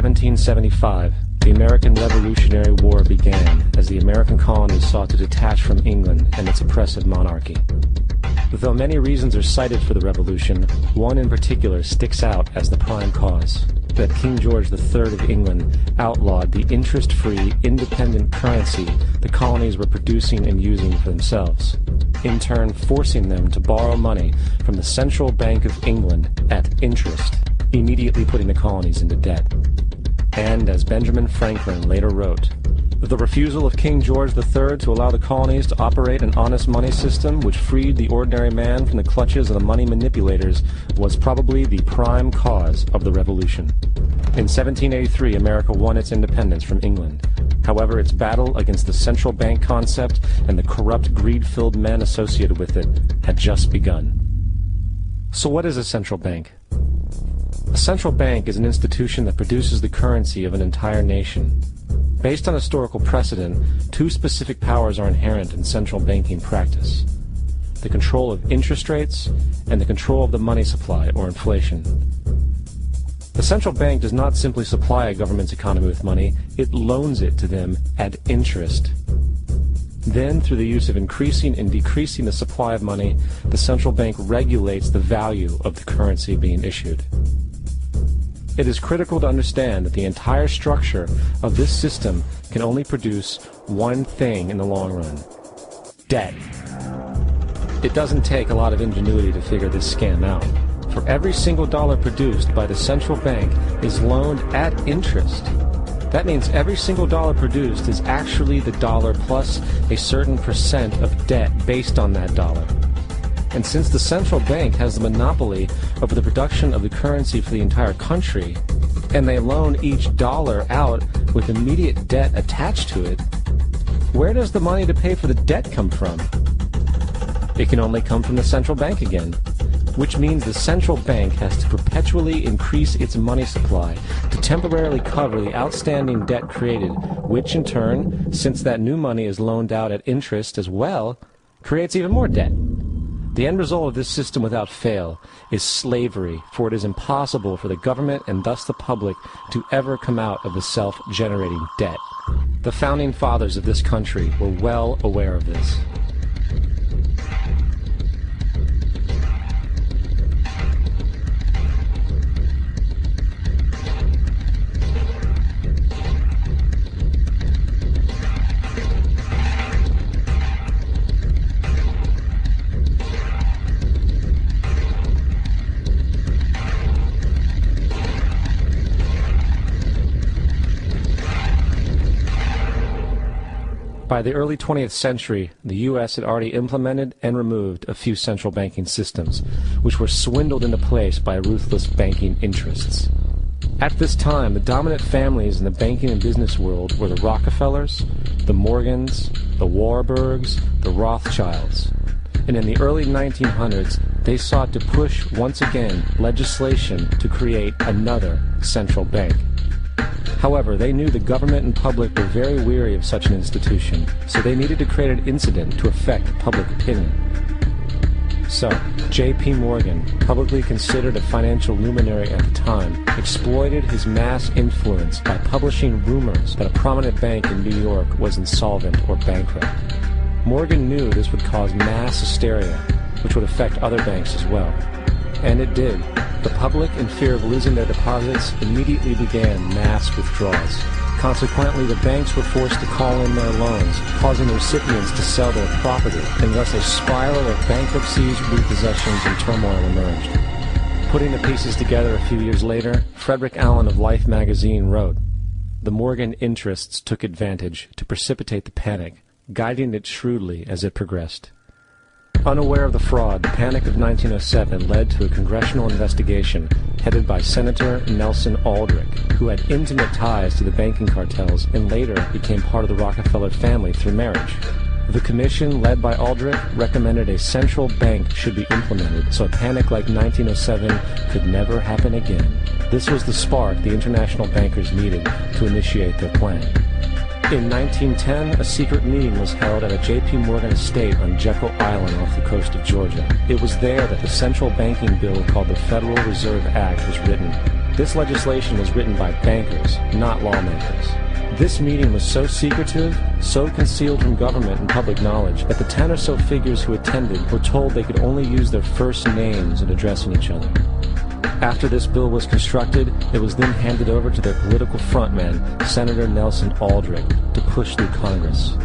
1775, the American Revolutionary War began as the American colonies sought to detach from England and its oppressive monarchy. Though many reasons are cited for the revolution, one in particular sticks out as the prime cause: that King George III of England outlawed the interest-free, independent currency the colonies were producing and using for themselves, in turn forcing them to borrow money from the Central Bank of England at interest, immediately putting the colonies into debt. And as Benjamin Franklin later wrote, the refusal of King George III to allow the colonies to operate an honest money system which freed the ordinary man from the clutches of the money manipulators was probably the prime cause of the revolution. In 1783, America won its independence from England. However, its battle against the central bank concept and the corrupt, greed-filled men associated with it had just begun. So what is a central bank? A central bank is an institution that produces the currency of an entire nation. Based on historical precedent, two specific powers are inherent in central banking practice: the control of interest rates and the control of the money supply, or inflation. The central bank does not simply supply a government's economy with money, it loans it to them at interest. Then, through the use of increasing and decreasing the supply of money, the central bank regulates the value of the currency being issued. It is critical to understand that the entire structure of this system can only produce one thing in the long run: debt. It doesn't take a lot of ingenuity to figure this scam out. For every single dollar produced by the central bank is loaned at interest. That means every single dollar produced is actually the dollar plus a certain percent of debt based on that dollar. And since the central bank has the monopoly over the production of the currency for the entire country, and they loan each dollar out with immediate debt attached to it, where does the money to pay for the debt come from? It can only come from the central bank again, which means the central bank has to perpetually increase its money supply to temporarily cover the outstanding debt created, which in turn, since that new money is loaned out at interest as well, creates even more debt. The end result of this system without fail is slavery, for it is impossible for the government and thus the public to ever come out of the self-generating debt. The founding fathers of this country were well aware of this. By the early 20th century, the U.S. had already implemented and removed a few central banking systems, which were swindled into place by ruthless banking interests. At this time, the dominant families in the banking and business world were the Rockefellers, the Morgans, the Warburgs, the Rothschilds. And in the early 1900s, they sought to push, once again, legislation to create another central bank. However, they knew the government and public were very weary of such an institution, so they needed to create an incident to affect public opinion. So, J.P. Morgan, publicly considered a financial luminary at the time, exploited his mass influence by publishing rumors that a prominent bank in New York was insolvent or bankrupt. Morgan knew this would cause mass hysteria, which would affect other banks as well. And it did. The public, in fear of losing their deposits, immediately began mass withdrawals. Consequently, the banks were forced to call in their loans, causing the recipients to sell their property, and thus a spiral of bankruptcies, repossessions, and turmoil emerged. Putting the pieces together a few years later, Frederick Allen of Life magazine wrote, "The Morgan interests took advantage to precipitate the panic, guiding it shrewdly as it progressed." Unaware of the fraud, the Panic of 1907 led to a congressional investigation headed by Senator Nelson Aldrich, who had intimate ties to the banking cartels and later became part of the Rockefeller family through marriage. The commission, led by Aldrich, recommended a central bank should be implemented so a panic like 1907 could never happen again. This was the spark the international bankers needed to initiate their plan. In 1910, a secret meeting was held at a J.P. Morgan estate on Jekyll Island off the coast of Georgia. It was there that the central banking bill called the Federal Reserve Act was written. This legislation was written by bankers, not lawmakers. This meeting was so secretive, so concealed from government and public knowledge, that the 10 or so figures who attended were told they could only use their first names in addressing each other. After this bill was constructed, it was then handed over to their political frontman, Senator Nelson Aldrich, to push through Congress.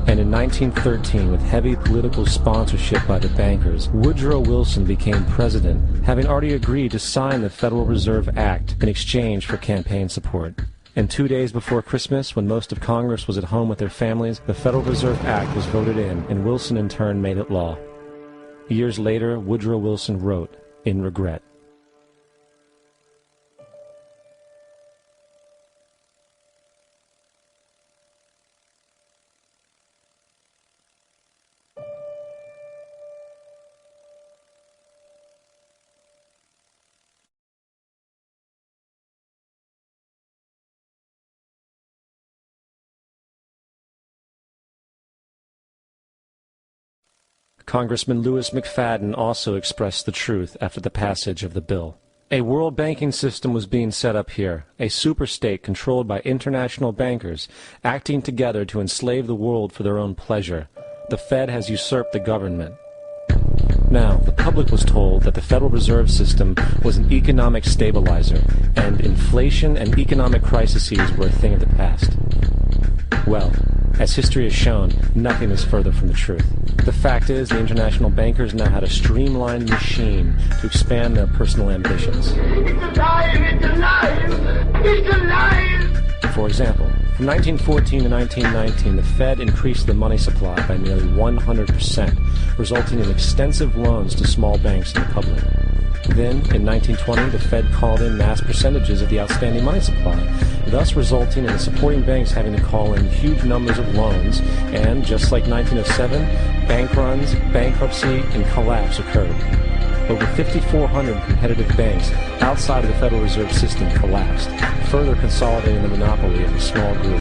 And in 1913, with heavy political sponsorship by the bankers, Woodrow Wilson became president, having already agreed to sign the Federal Reserve Act in exchange for campaign support. And 2 days before Christmas, when most of Congress was at home with their families, the Federal Reserve Act was voted in, and Wilson in turn made it law. Years later, Woodrow Wilson wrote, in regret, Congressman Louis McFadden also expressed the truth after the passage of the bill. A world banking system was being set up here, a superstate controlled by international bankers, acting together to enslave the world for their own pleasure. The Fed has usurped the government. Now, the public was told that the Federal Reserve System was an economic stabilizer, and inflation and economic crises were a thing of the past. Well, as history has shown, nothing is further from the truth. The fact is, the international bankers now had a streamlined machine to expand their personal ambitions. It's alive! It's alive! It's alive! For example, from 1914 to 1919, the Fed increased the money supply by nearly 100%, resulting in extensive loans to small banks and the public. Then, in 1920, the Fed called in mass percentages of the outstanding money supply, thus resulting in the supporting banks having to call in huge numbers of loans, and, just like 1907, bank runs, bankruptcy, and collapse occurred. Over 5,400 competitive banks outside of the Federal Reserve System collapsed, further consolidating the monopoly of a small group.